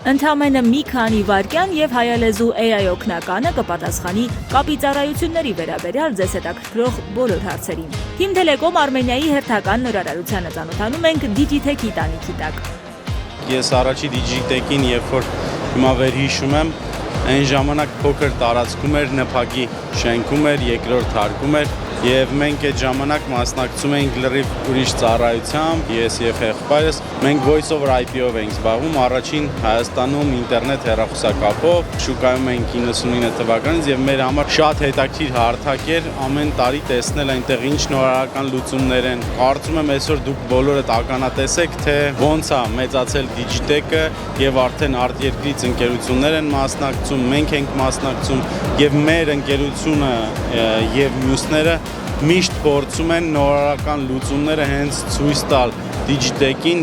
Ընդամենը մի քանի վայրկյան եւ հայալեզու AI օգնականը կպատասխանի կապի ծառայությունների վերաբերյալ ձեզ հետաքրքրող բոլոր հարցերին։ Team Telecom Armenia-ի հերթական նորարարությանը ծանոթանում ենք Digitech-ի տանիքի տակ։ Ես առաջի Digitech-ին, երբ որ հիմա վերհիշում եմ, այն ժամանակ փոքր տարածքում էր, ՆՓԱԿ-ի շենքում էր, երկրորդ հարկում էր, եւ մենք այդ ժամանակ մասնակցում էինք լրիվ ուրիշ ծառայությամբ, ես եւ եղբայրս, մենք voice over IP-ով էինք զբաղվում, առաջին Հայաստանում ինտերնետ հեռախոսակապով, շուկայում էինք 99 թվականից եւ մեր համար շատ հետաքրքիր հարթակ էր ամեն տարի տեսնել այնտեղ ինչ նորարարական լուծումներ են։ Կարծում եմ այսօր դուք բոլորդ ականատեսեք, թե ոնց է մեծացել Digitech-ը եւ արդեն արտերկրից ընկերություններ են մասնակցում, մենք ենք մասնակցում եւ մեր ընկերությունը եւ մյուսները միշտ փորձում են նորարարական լուծումները հենց ցույց տալ Digitech-ին